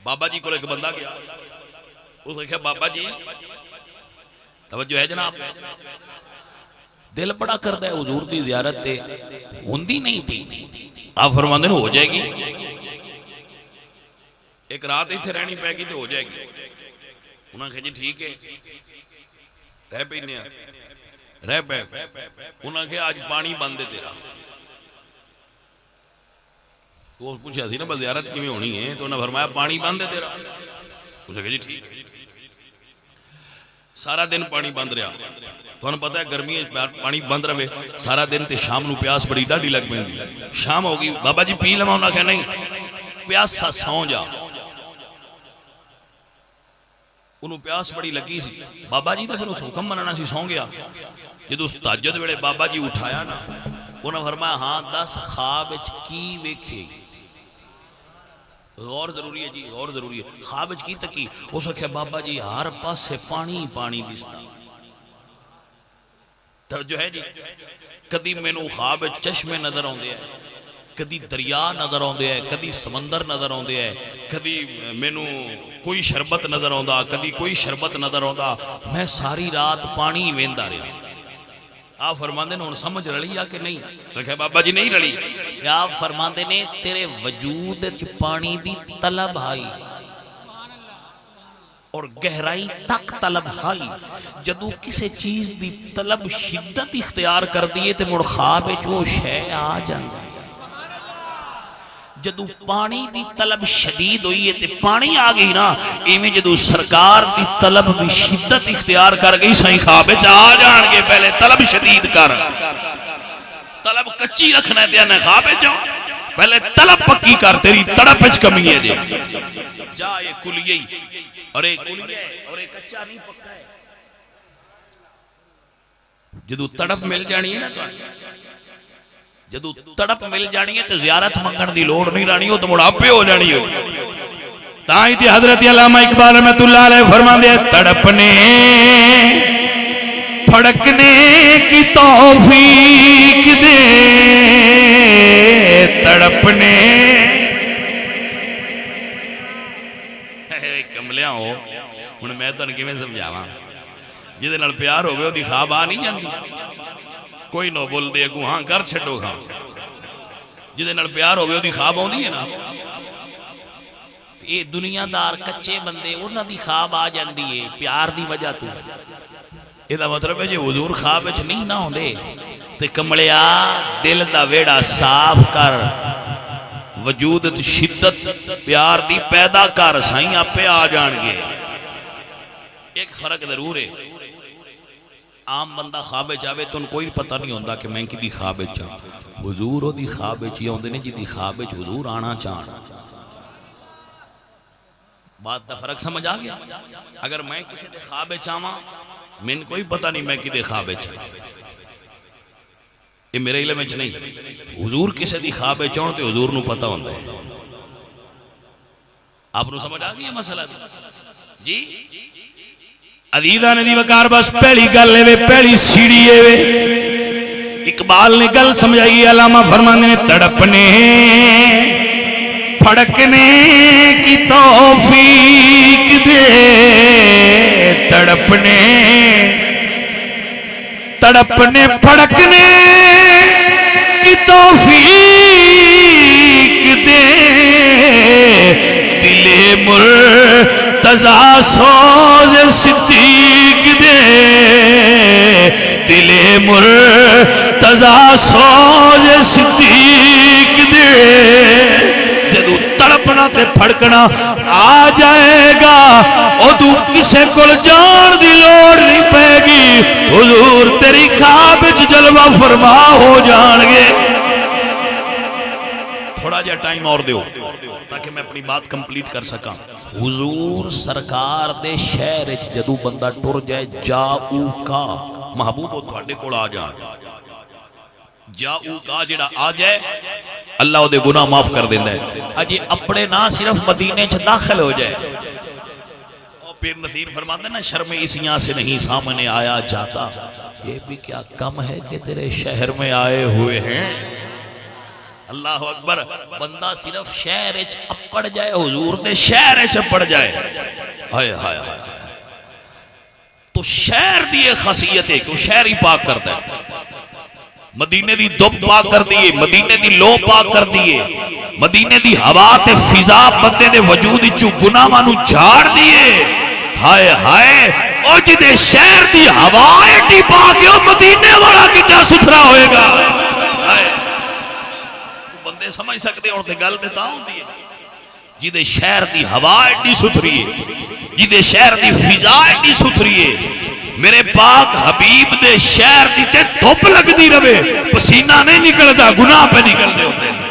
بابا جی کو ایک بندہ گیا، اس نے کہا بابا جی توجہ ہے جناب، دل بڑا کرتا ہے حضور دی زیارت تے ہوندی نہیں پی، آپ فرماندے ہو جائے گی، ایک رات اتنے رہنی پے گی تو ہو جائے گی۔ انہوں نے کہا جی ٹھیک ہے رہ پینے رہ پے، انہوں نے کہا آج پانی بند ہے تیرا، تو پوچھا سی نا بس زیارت کیویں ہونی ہے، تو انہوں نے فرمایا پانی بند ہے تیرا، اس نے کہا جی ٹھیک۔ سارا دن پانی بند رہا، تو انہوں نے پتا ہے گرمی پانی بند رہے سارا دن تے شام نو پیاس بڑی ڈاڈی لگ پہنگی، شام ہوگی بابا جی پی لما، انہوں نے کہا نہیں پیاسا سو جا، انہوں پیاس بڑی لگی سی، بابا جی تو پھر اس حکم مننا سی سو گیا، جدو اس تہجد ویلے بابا جی اٹھایا نا، انہوں نے فرمایا ہاں دس خواب کی ویکھے، غور ضروری ہے جی، غور ضروری ہے، خواب کی تکی، اس نے کہا بابا جی ہر پاس سے پانی پانی دستا، توجہ ہے جی، کدی میں نو خواب چشمے نظر آندے ہیں، کدی دریا نظر آندے ہیں، کدی سمندر نظر آندے ہیں، کدی میں نو کوئی شربت نظر آندا، کدی کوئی شربت نظر آندا، میں ساری رات پانی ویندا رہا۔ آپ فرماندے نے ہن سمجھ رلی آ کہ نہیں؟ تو کہا بابا جی نہیں رلی۔ آپ فرماندے نے تیرے وجود وچ پانی دی طلب آئی اور گہرائی تک طلب آئی، جدو کسی چیز دی طلب شدت اختیار کر دیئے تے مڑ خواب وچ وہ شے آ جاندی، جدو پانی دی طلب شدید ہوئی ہے تے پانی آ گئی نا، ایمیں جدو سرکار دی طلب بھی شدت اختیار کر گئی سائیں خواب وچ آ جان گے، پہلے طلب شدید کر، طلب کچی رکھنا ہے تے خواب وچ جاؤ، پہلے طلب پکی کر، تیری تڑپ وچ کمی ہے جی، جا یہ کلیئی اور ایک کلیئی اور ایک کچا نہیں پکا ہے، جدو تڑپ مل جانی ہے نا تو جدو تڑپ مل جانی ہے تو زیارت منگن دی لوڑ نہیں رانی ہو تو مڑا پہ ہو جانی ہو۔ تاہی تھی حضرت علامہ اقبال رحمت اللہ علیہ فرمان دے تڑپنے پھڑکنے کی توفیق دے، تڑپنے کملیاں ہو، انہیں میں تو انکی میں سمجھاواں جیدے نال پیار ہو گئے ہو دی خواب آ نہیں جاندی، کوئی نو بول دے گو ہاں کر چھڑو ہاں، جیدے نال پیار ہو گئے ہو دی خواب ہوں دی ہے نا، یہ دنیا دار کچے بندے انہاں دی خواب آ جاندی ہے پیار دی وجہ تو، یہ دا مطلب ہے جی حضور خواب وچ نہیں نہ ہوں دے تے کمڑیا دل دا ویڑا صاف کر، وجود شدت پیار دی پیدا کر، سائیں آپ پہ آ جان گے۔ ایک فرق ضرور ہے، عام بندہ خواب چاہے تو ان کوئی پتہ نہیں ہوندہ کہ میں کی دی خواب چاہاں، حضور ہو دی خواب چاہیے ہوندے نے جی دی خواب حضور آنا چاہاں، بات دا فرق سمجھ آ گیا؟ اگر میں کسی دے خواب چاہاں میں کوئی پتہ نہیں میں کی دے خواب چاہاں، یہ میرے علم وچ نہیں، حضور کسی دی خواب چاہاں تو حضور نو پتہ ہوندہ ہے۔ آپ نو سمجھ آ گیا مسئلہ جی؟ عزیزہ نے دی وکار بس پہلی گل لے پہلی سیڑھی ہے، اقبال نے گل سمجھائی، علامہ فرمانے نے تڑپنے پھڑکنے کی توفیق دے، تڑپنے تڑپنے پھڑکنے کی توفیق دے، دل مرتضیٰ سوز صدیق دے، دل مرتضیٰ سوز صدیق دے، جدو تڑپنا تے پھڑکنا آ جائے گا ادو کسے کل جان دی لوڑ نہیں پے گی، حضور تیری خواب وچ جلوہ فرما ہو جان گے۔ تھوڑا جا ٹائم اور دیو تاکہ میں اپنی بات کمپلیٹ کر سکاں۔ حضور سرکار دے شہر جدو بندہ ٹر جائے جاؤ کا محبوب تھوڑے کو آ جائے، جاؤ کا جڑا آ جائے اللہ دے گناہ معاف کر دیندہ ہے، اجی اپنے نہ صرف مدینے چھ داخل ہو جائے۔ اور پیر نصیر فرماتے ہیں نا شرم اسیاں سے نہیں سامنے آیا جاتا، یہ بھی کیا کم ہے کہ تیرے شہر میں آئے ہوئے ہیں۔ اللہ اکبر. بندہ صرف شہر وچ اپڑ جائے حضور دے شہر وچ اپڑ جائے. ہائے ہائے ہائے. تو شہر دی ایک خاصیت ہے کہ وہ شہر ہی پاک کرتا ہے. مدینے دی دب پاک کر دیئے, مدینے دی لو پاک کر دیئے, مدینے دی ہوا تے فضا بندے دے وجود چو گناہاں نو جھاڑ دیئے. ہائے ہائے او جدے شہر دی ہوا ایڈی پاک ہے او مدینے والا کتنا ستھرا ہوئے گا. ہائے بندے سمجھ سکتے اور تے گل تے تاں ہوندی ہے. جدے شہر دی ہوا ایڈی ستھری ہے, جدے شہر دی فضا ایڈی ستھری ہے, میرے پاک حبیب دے شہر دی تے دھوپ لگ دی رہے, پسینہ نہیں نکلتا, گناہ پہ نکل دے ہوتے ہیں.